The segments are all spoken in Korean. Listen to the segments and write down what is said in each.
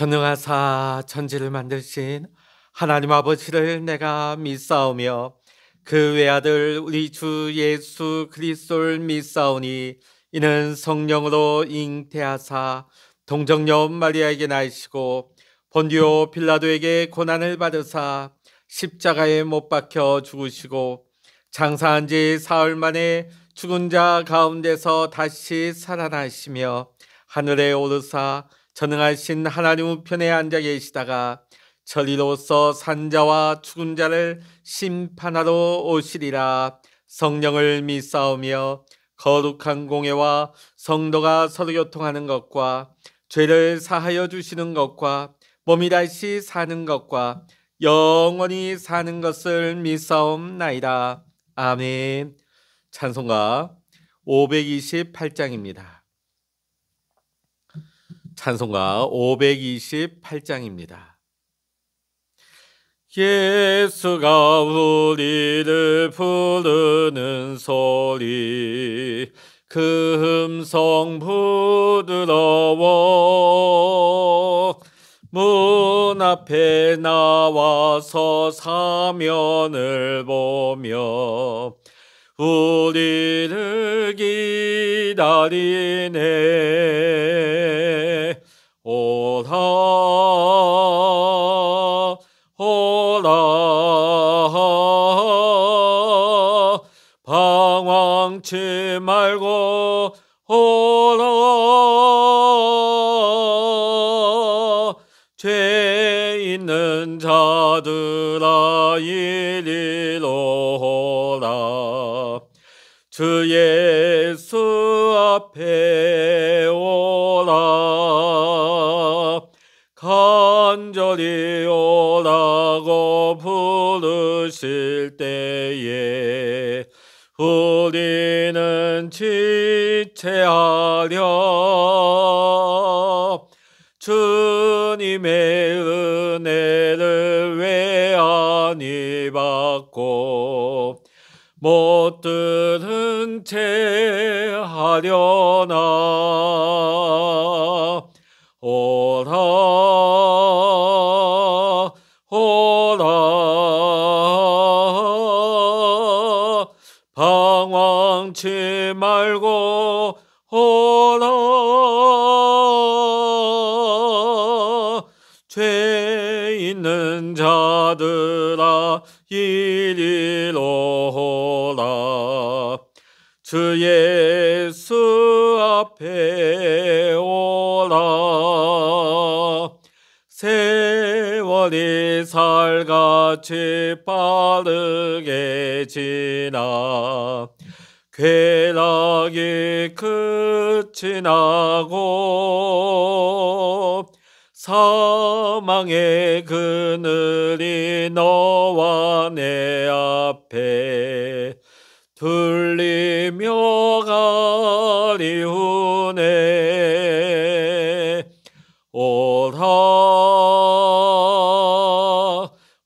전능하사 천지를 만드신 하나님 아버지를 내가 믿사오며 그 외아들 우리 주 예수 그리스도를 믿사오니 이는 성령으로 잉태하사 동정녀 마리아에게 나시고 본디오 빌라도에게 고난을 받으사 십자가에 못 박혀 죽으시고 장사한 지 사흘 만에 죽은 자 가운데서 다시 살아나시며 하늘에 오르사 전능하신 하나님 우편에 앉아 계시다가 저리로서 산자와 죽은 자를 심판하러 오시리라. 성령을 믿사오며 거룩한 공예와 성도가 서로 교통하는 것과 죄를 사하여 주시는 것과 몸이 다시 사는 것과 영원히 사는 것을 믿사옵나이다. 아멘. 찬송가 528장입니다. 찬송가 528장입니다. 예수가 우리를 부르는 소리 그 음성 부드러워 문 앞에 나와서 사면을 보며 우리를 기다리네. 오라 오라 방황치 말고 오라. 죄 있는 자들아 이리로 오라. 주 예수 앞에 오라. 간절히 오라고 부르실 때에 우리는 지체하려. 주님의 은혜를 왜 아니 받고 못 들은 채 하려나. 오라 오라 방황치 말고 오라. 죄 있는 자들아 이리로 오라. 주 예수 앞에 오라. 세월이 살같이 빠르게 지나 쾌락이 끝이 나고 사망의 그늘이 너와 내 앞에 둘리며 가리우네. 오라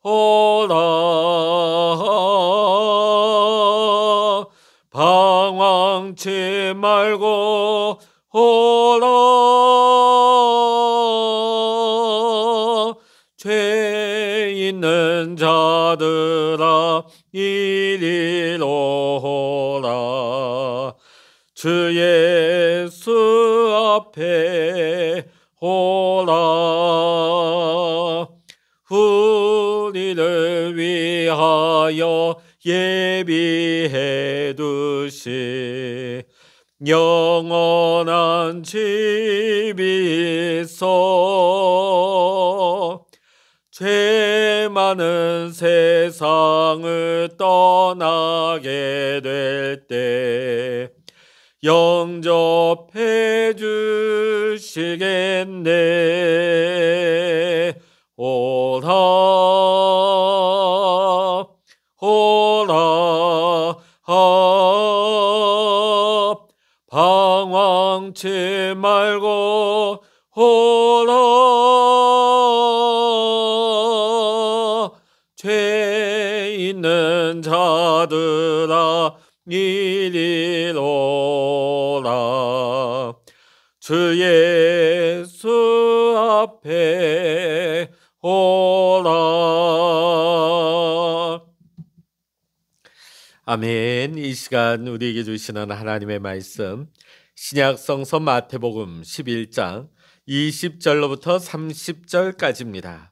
오라 방황치 말고 오라. 죄 있는 자들아 이리로 오라. 주 예수 앞에 오라. 우리를 위하여 예비해 두신 영원한 집이 있어. 죄 많은 세상을 떠나게 될 때 영접해 주시겠네. 오라 오라 방황치 말고 오라. 죄 있는 자들아 이리로 오라. 주 예수 앞에 오라. 아멘. 이 시간 우리에게 주시는 하나님의 말씀, 신약 성서 마태복음 11장 20절로부터 30절까지입니다.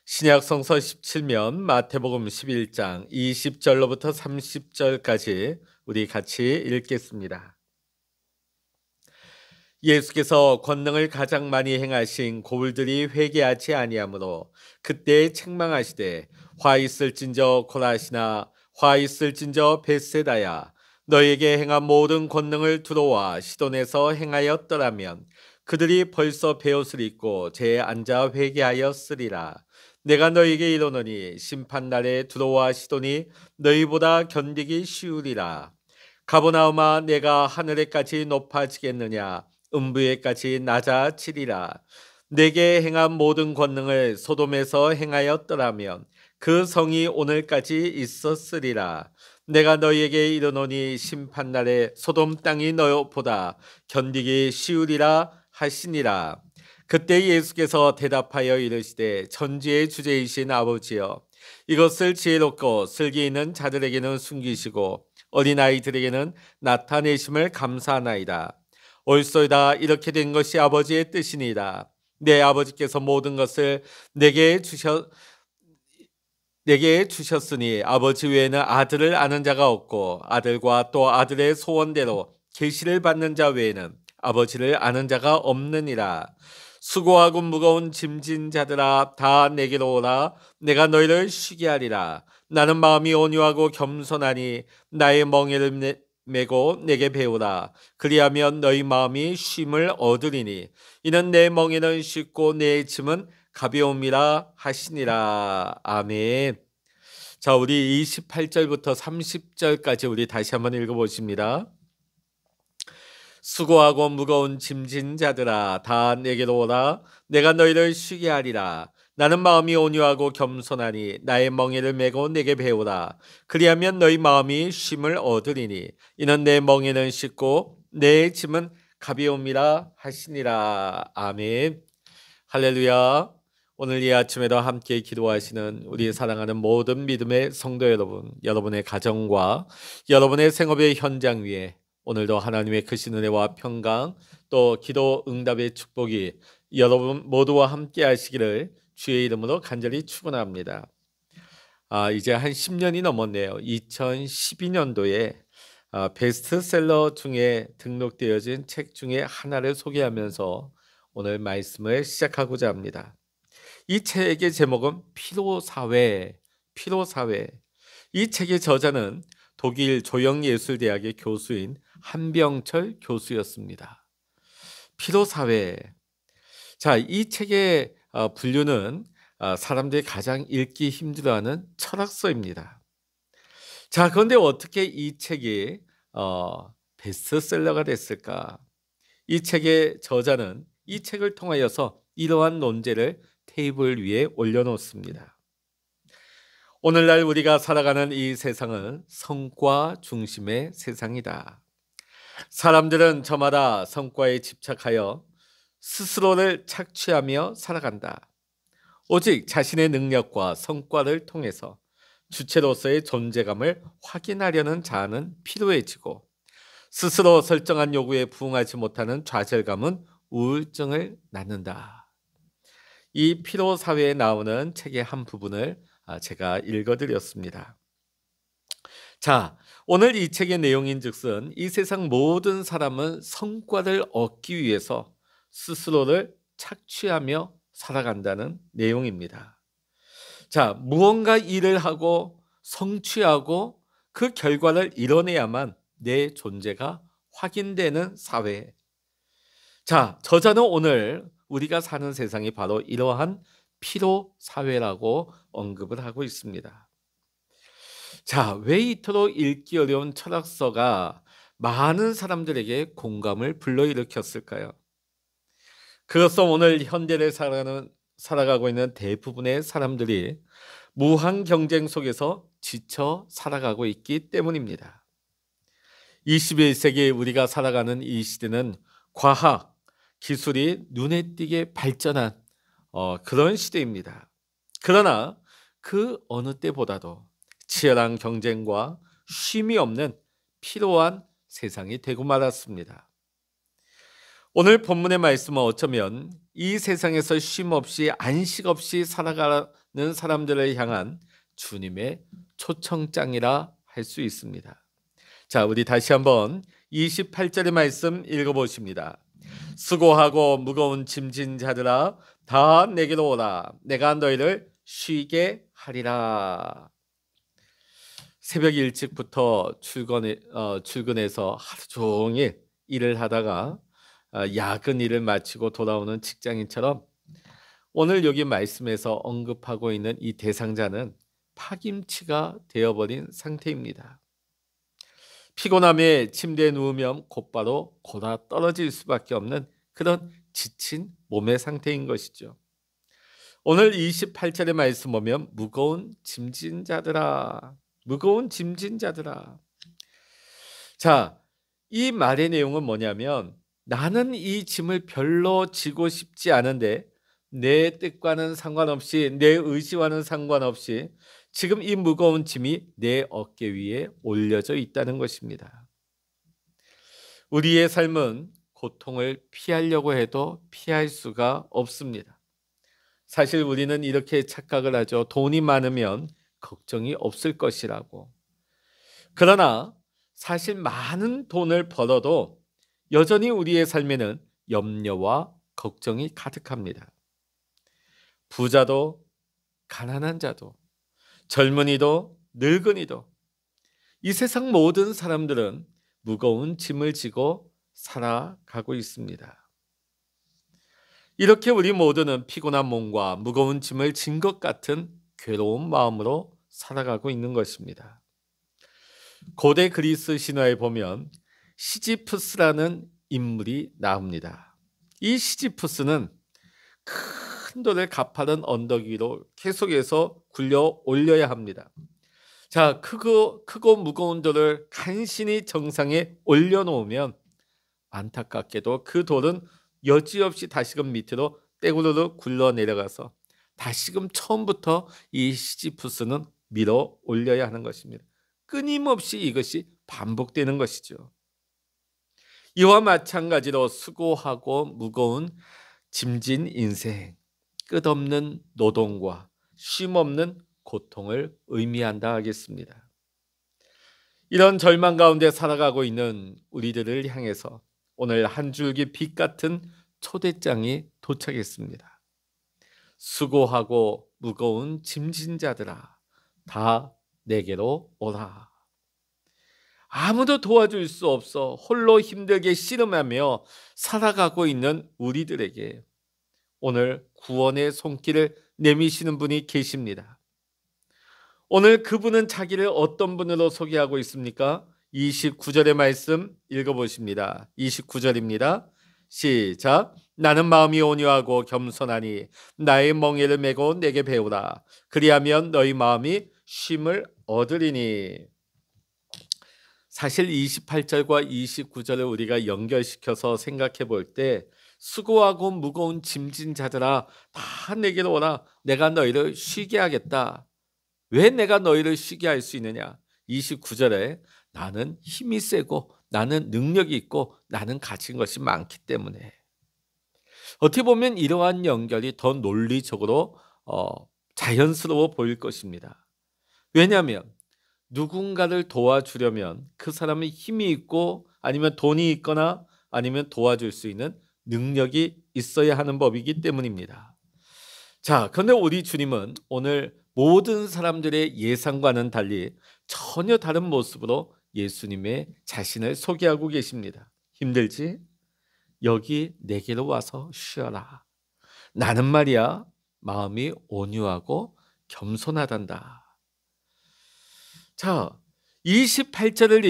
신약 성서 17면 마태복음 11장 20절로부터 30절까지 우리 같이 읽겠습니다. 예수께서 권능을 가장 많이 행하신 고울들이 회개하지 아니하므로 그때 책망하시되, 화 있을진저 고라시나, 화 있을진저 벳세다야, 너에게 행한 모든 권능을 두로와 시돈에서 행하였더라면 그들이 벌써 베옷을 입고 재에 앉아 회개하였으리라. 내가 너에게 이르노니 심판날에 두로와 시돈이 너희보다 견디기 쉬우리라. 가버나움아, 내가 하늘에까지 높아지겠느냐? 음부에까지 낮아지리라. 내게 행한 모든 권능을 소돔에서 행하였더라면 그 성이 오늘까지 있었으리라. 내가 너희에게 이르노니 심판날에 소돔 땅이 너희보다 견디기 쉬우리라 하시니라. 그때 예수께서 대답하여 이르시되, 천지의 주제이신 아버지여, 이것을 지혜롭고 슬기 있는 자들에게는 숨기시고 어린아이들에게는 나타내심을 감사하나이다. 옳소이다. 이렇게 된 것이 아버지의 뜻이니이다. 내 아버지께서 모든 것을 내게 주셨으니 아버지 외에는 아들을 아는 자가 없고 아들과 또 아들의 소원대로 계시를 받는 자 외에는 아버지를 아는 자가 없느니라. 수고하고 무거운 짐진 자들아, 다 내게로 오라. 내가 너희를 쉬게 하리라. 나는 마음이 온유하고 겸손하니 나의 멍에를 메고 내게 배우라. 그리하면 너희 마음이 쉼을 얻으리니 이는 내 멍에는 쉽고 내 짐은 가벼움이라 하시니라. 아멘. 자, 우리 28절부터 30절까지 우리 다시 한번 읽어보십니다. 수고하고 무거운 짐진 자들아, 다 내게로 오라. 내가 너희를 쉬게 하리라. 나는 마음이 온유하고 겸손하니 나의 멍에를 메고 내게 배우라. 그리하면 너희 마음이 쉼을 얻으리니 이는 내 멍에는 쉽고 내 짐은 가벼움이라 하시니라. 아멘. 할렐루야. 오늘 이 아침에도 함께 기도하시는 우리 사랑하는 모든 믿음의 성도 여러분, 여러분의 가정과 여러분의 생업의 현장 위에 오늘도 하나님의 크신 은혜와 평강, 또 기도 응답의 축복이 여러분 모두와 함께 하시기를 주의 이름으로 간절히 축원합니다. 이제 한 10년이 넘었네요. 2012년도에 베스트셀러 중에 등록되어진 책 중에 하나를 소개하면서 오늘 말씀을 시작하고자 합니다. 이 책의 제목은 피로사회. 이 책의 저자는 독일 조영예술대학의 교수인 한병철 교수였습니다. 피로사회. 자, 이 책의 분류는 사람들이 가장 읽기 힘들어하는 철학서입니다. 자, 그런데 어떻게 이 책이 베스트셀러가 됐을까? 이 책의 저자는 이 책을 통하여서 이러한 논제를 테이블 위에 올려놓습니다. 오늘날 우리가 살아가는 이 세상은 성과 중심의 세상이다. 사람들은 저마다 성과에 집착하여 스스로를 착취하며 살아간다. 오직 자신의 능력과 성과를 통해서 주체로서의 존재감을 확인하려는 자아는 피로해지고, 스스로 설정한 요구에 부응하지 못하는 좌절감은 우울증을 낳는다. 이 피로사회에 나오는 책의 한 부분을 제가 읽어드렸습니다. 자, 오늘 이 책의 내용인즉슨 이 세상 모든 사람은 성과를 얻기 위해서 스스로를 착취하며 살아간다는 내용입니다. 자, 무언가 일을 하고 성취하고 그 결과를 이뤄내야만 내 존재가 확인되는 사회. 자, 저자는 오늘 우리가 사는 세상이 바로 이러한 피로사회라고 언급을 하고 있습니다. 자, 왜 이토록 읽기 어려운 철학서가 많은 사람들에게 공감을 불러일으켰을까요? 그것은 오늘 현대를 살아가고 있는 대부분의 사람들이 무한 경쟁 속에서 지쳐 살아가고 있기 때문입니다. 21세기 우리가 살아가는 이 시대는 과학, 기술이 눈에 띄게 발전한 그런 시대입니다. 그러나 그 어느 때보다도 치열한 경쟁과 쉼이 없는 피로한 세상이 되고 말았습니다. 오늘 본문의 말씀은 어쩌면 이 세상에서 쉼 없이 안식 없이 살아가는 사람들을 향한 주님의 초청장이라 할 수 있습니다. 자, 우리 다시 한번 28절의 말씀 읽어보십니다. 수고하고 무거운 짐진 자들아 다 내게로 오라. 내가 너희를 쉬게 하리라. 새벽 일찍부터 출근해서 하루 종일 일을 하다가 야근 일을 마치고 돌아오는 직장인처럼 오늘 여기 말씀에서 언급하고 있는 이 대상자는 파김치가 되어버린 상태입니다. 피곤함에 침대에 누우면 곧바로 골아 떨어질 수밖에 없는 그런 지친 몸의 상태인 것이죠. 오늘 28절의 말씀 보면 무거운 짐진 자들아, 무거운 짐진 자들아. 자, 이 말의 내용은 뭐냐면 나는 이 짐을 별로 지고 싶지 않은데 내 뜻과는 상관없이 내 의지와는 상관없이 지금 이 무거운 짐이 내 어깨 위에 올려져 있다는 것입니다. 우리의 삶은 고통을 피하려고 해도 피할 수가 없습니다. 사실 우리는 이렇게 착각을 하죠. 돈이 많으면 걱정이 없을 것이라고. 그러나 사실 많은 돈을 벌어도 여전히 우리의 삶에는 염려와 걱정이 가득합니다. 부자도 가난한 자도 젊은이도 늙은이도 이 세상 모든 사람들은 무거운 짐을 지고 살아가고 있습니다. 이렇게 우리 모두는 피곤한 몸과 무거운 짐을 진 것 같은 괴로운 마음으로 살아가고 있는 것입니다. 고대 그리스 신화에 보면 시지프스라는 인물이 나옵니다. 이 시지프스는 큰 돌을 가파른 언덕 위로 계속해서 굴려 올려야 합니다. 자, 크고 무거운 돌을 간신히 정상에 올려놓으면 안타깝게도 그 돌은 여지없이 다시금 밑으로 떼구르르 굴러 내려가서 다시금 처음부터 이 시지프스는 밀어 올려야 하는 것입니다. 끊임없이 이것이 반복되는 것이죠. 이와 마찬가지로 수고하고 무거운 짐진 인생, 끝없는 노동과 쉼없는 고통을 의미한다 하겠습니다. 이런 절망 가운데 살아가고 있는 우리들을 향해서 오늘 한 줄기 빛 같은 초대장이 도착했습니다. 수고하고 무거운 짐진 자들아 다 내게로 오라. 아무도 도와줄 수 없어 홀로 힘들게 씨름하며 살아가고 있는 우리들에게 오늘 구원의 손길을 내미시는 분이 계십니다. 오늘 그분은 자기를 어떤 분으로 소개하고 있습니까? 29절의 말씀 읽어보십니다. 29절입니다. 시작. 나는 마음이 온유하고 겸손하니 나의 멍에를 메고 내게 배우라. 그리하면 너희 마음이 쉼을 얻으리니. 사실 28절과 29절을 우리가 연결시켜서 생각해 볼 때 수고하고 무거운 짐진 자들아 다 내게로 오라. 내가 너희를 쉬게 하겠다. 왜 내가 너희를 쉬게 할 수 있느냐? 29절에 나는 힘이 세고 나는 능력이 있고 나는 가진 것이 많기 때문에. 어떻게 보면 이러한 연결이 더 논리적으로 자연스러워 보일 것입니다. 왜냐하면 누군가를 도와주려면 그 사람이 힘이 있고 아니면 돈이 있거나 아니면 도와줄 수 있는 능력이 있어야 하는 법이기 때문입니다. 자, 그런데 우리 주님은 오늘 모든 사람들의 예상과는 달리 전혀 다른 모습으로 예수님의 자신을 소개하고 계십니다. 힘들지? 여기 내게로 와서 쉬어라. 나는 말이야 마음이 온유하고 겸손하단다. 자, 28절을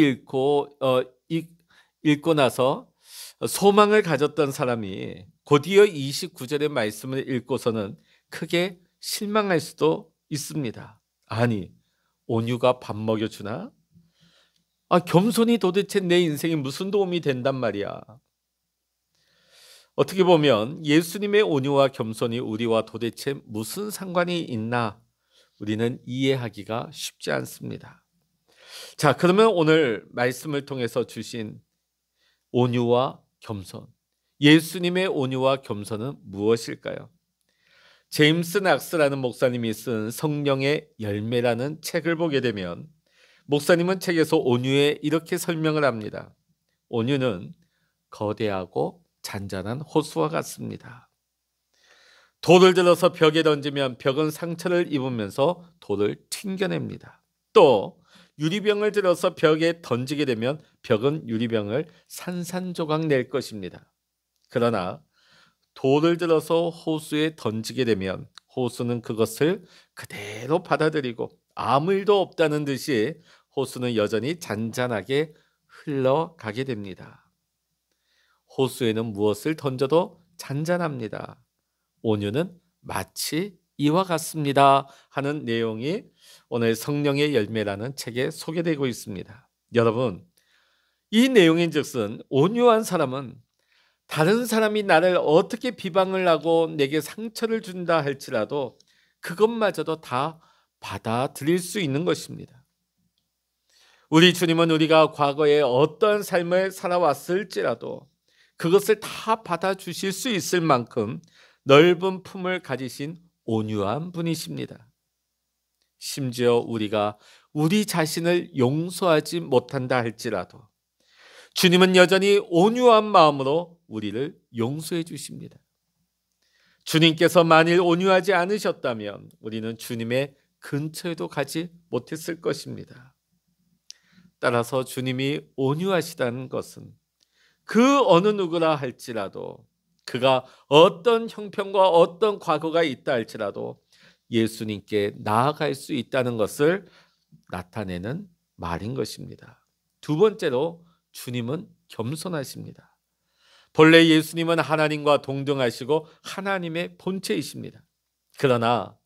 읽고 나서 소망을 가졌던 사람이 곧이어 29절의 말씀을 읽고서는 크게 실망할 수도 있습니다. 아니, 온유가 밥 먹여주나? 겸손이 도대체 내 인생에 무슨 도움이 된단 말이야. 어떻게 보면 예수님의 온유와 겸손이 우리와 도대체 무슨 상관이 있나 우리는 이해하기가 쉽지 않습니다. 자, 그러면 오늘 말씀을 통해서 주신 온유와 겸손, 예수님의 온유와 겸손은 무엇일까요? 제임스 낙스라는 목사님이 쓴 성령의 열매라는 책을 보게 되면 목사님은 책에서 온유에 이렇게 설명을 합니다. 온유는 거대하고 잔잔한 호수와 같습니다. 돌을 들어서 벽에 던지면 벽은 상처를 입으면서 돌을 튕겨냅니다. 또 유리병을 들어서 벽에 던지게 되면 벽은 유리병을 산산조각 낼 것입니다. 그러나 돌을 들어서 호수에 던지게 되면 호수는 그것을 그대로 받아들이고 아무 일도 없다는 듯이 호수는 여전히 잔잔하게 흘러가게 됩니다. 호수에는 무엇을 던져도 잔잔합니다. 온유는 마치 이와 같습니다 하는 내용이 오늘 성령의 열매라는 책에 소개되고 있습니다. 여러분, 이 내용인즉슨 온유한 사람은 다른 사람이 나를 어떻게 비방을 하고 내게 상처를 준다 할지라도 그것마저도 다 받아들일 수 있는 것입니다. 우리 주님은 우리가 과거에 어떤 삶을 살아왔을지라도 그것을 다 받아주실 수 있을 만큼 넓은 품을 가지신 온유한 분이십니다. 심지어 우리가 우리 자신을 용서하지 못한다 할지라도 주님은 여전히 온유한 마음으로 우리를 용서해 주십니다. 주님께서 만일 온유하지 않으셨다면 우리는 주님의 근처에도 가지 못했을 것입니다. 따라서 주님이 온유하시다는 것은 그 어느 누구라 할지라도 그가 어떤 형편과 어떤 과거가 있다 할지라도 예수님께 나아갈 수 있다는 것을 나타내는 말인 것입니다. 두 번째로 주님은 겸손하십니다. 본래 예수님은 하나님과 동등하시고 하나님의 본체이십니다. 그러나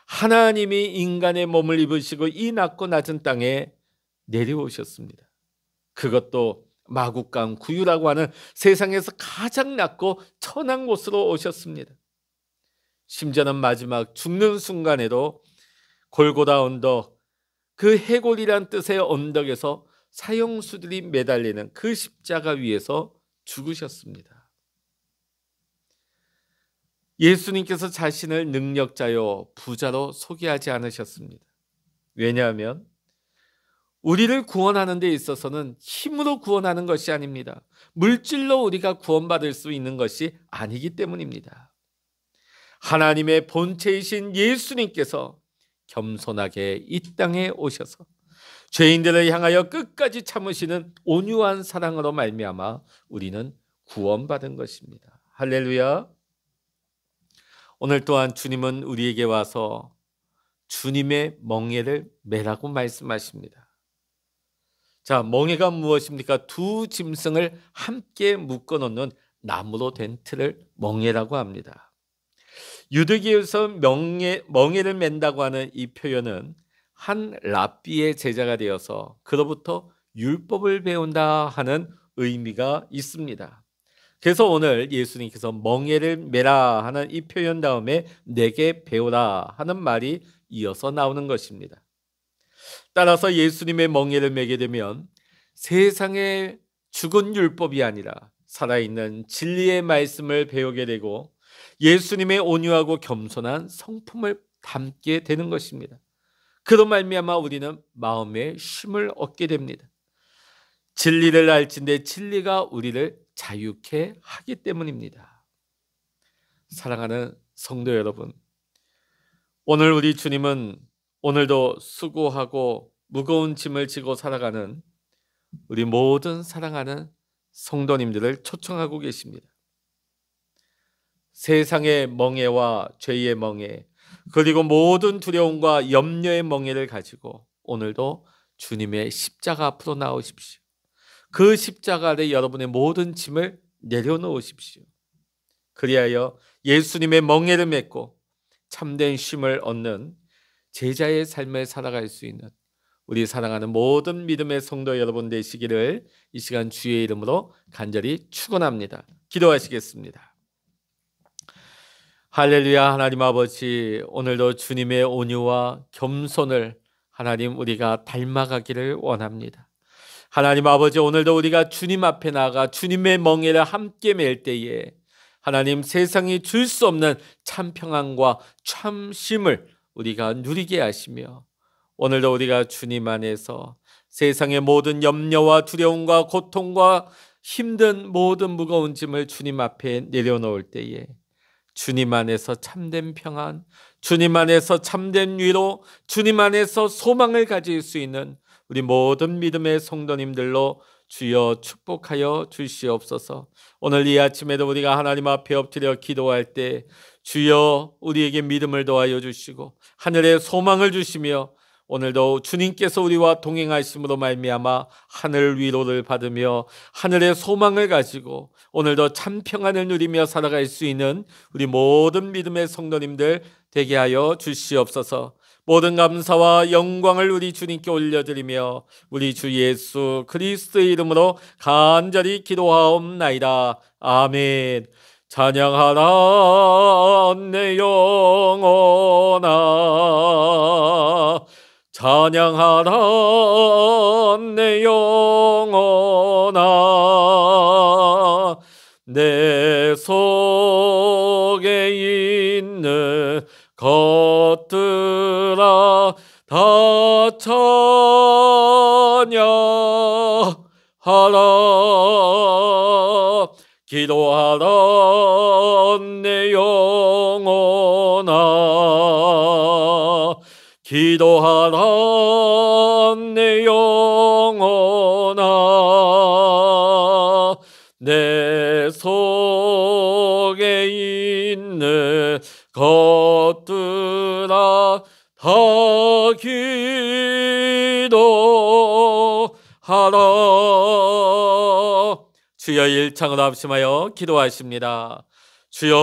하나님이 인간의 몸을 입으시고 이 낮고 낮은 땅에 내려오셨습니다. 그것도 마국강 구유라고 하는 세상에서 가장 낮고 천한 곳으로 오셨습니다. 심지어는 마지막 죽는 순간에도 골고다 언덕, 그 해골이란 뜻의 언덕에서 사형수들이 매달리는 그 십자가 위에서 죽으셨습니다. 예수님께서 자신을 능력자요 부자로 소개하지 않으셨습니다. 왜냐하면 우리를 구원하는 데 있어서는 힘으로 구원하는 것이 아닙니다. 물질로 우리가 구원받을 수 있는 것이 아니기 때문입니다. 하나님의 본체이신 예수님께서 겸손하게 이 땅에 오셔서 죄인들을 향하여 끝까지 참으시는 온유한 사랑으로 말미암아 우리는 구원받은 것입니다. 할렐루야. 오늘 또한 주님은 우리에게 와서 주님의 멍에를 매라고 말씀하십니다. 자, 멍에가 무엇입니까? 두 짐승을 함께 묶어놓는 나무로 된 틀을 멍에라고 합니다. 유대교에서 멍에를 맨다고 하는 이 표현은 한 랍비의 제자가 되어서 그로부터 율법을 배운다 하는 의미가 있습니다. 그래서 오늘 예수님께서 멍에를 매라 하는 이 표현 다음에 내게 배우라 하는 말이 이어서 나오는 것입니다. 따라서 예수님의 멍에를 매게 되면 세상의 죽은 율법이 아니라 살아있는 진리의 말씀을 배우게 되고 예수님의 온유하고 겸손한 성품을 담게 되는 것입니다. 그로 말미암아 우리는 마음의 쉼을 얻게 됩니다. 진리를 알진대 진리가 우리를 자유케 하기 때문입니다. 사랑하는 성도 여러분, 오늘 우리 주님은 오늘도 수고하고 무거운 짐을 지고 살아가는 우리 모든 사랑하는 성도님들을 초청하고 계십니다. 세상의 멍에와 죄의 멍에 그리고 모든 두려움과 염려의 멍에를 가지고 오늘도 주님의 십자가 앞으로 나오십시오. 그 십자가 아래 여러분의 모든 짐을 내려놓으십시오. 그리하여 예수님의 멍에를 맺고 참된 쉼을 얻는 제자의 삶을 살아갈 수 있는 우리 사랑하는 모든 믿음의 성도 여러분 되시기를 이 시간 주의 이름으로 간절히 축원합니다. 기도하시겠습니다. 할렐루야. 하나님 아버지, 오늘도 주님의 온유와 겸손을 하나님 우리가 닮아가기를 원합니다. 하나님 아버지, 오늘도 우리가 주님 앞에 나가 주님의 멍에를 함께 맬 때에 하나님 세상이 줄 수 없는 참 평안과 참 쉼을 우리가 누리게 하시며, 오늘도 우리가 주님 안에서 세상의 모든 염려와 두려움과 고통과 힘든 모든 무거운 짐을 주님 앞에 내려놓을 때에 주님 안에서 참된 평안, 주님 안에서 참된 위로, 주님 안에서 소망을 가질 수 있는 우리 모든 믿음의 성도님들로 주여 축복하여 주시옵소서. 오늘 이 아침에도 우리가 하나님 앞에 엎드려 기도할 때 주여 우리에게 믿음을 더하여 주시고 하늘의 소망을 주시며, 오늘도 주님께서 우리와 동행하심으로 말미암아 하늘 위로를 받으며 하늘의 소망을 가지고 오늘도 참 평안을 누리며 살아갈 수 있는 우리 모든 믿음의 성도님들 되게 하여 주시옵소서. 모든 감사와 영광을 우리 주님께 올려드리며 우리 주 예수 그리스도의 이름으로 간절히 기도하옵나이다. 아멘. 찬양하라 내 영혼아, 찬양하라 내 영혼아, 내 속에 있는 것들아 다 찬양하라. 기도하라 내 영혼아, 기도하라 내 영혼아, 내 속에 있는 것들아 다 기도하라. 주여 일창으로 합심하여 기도하십니다. 주여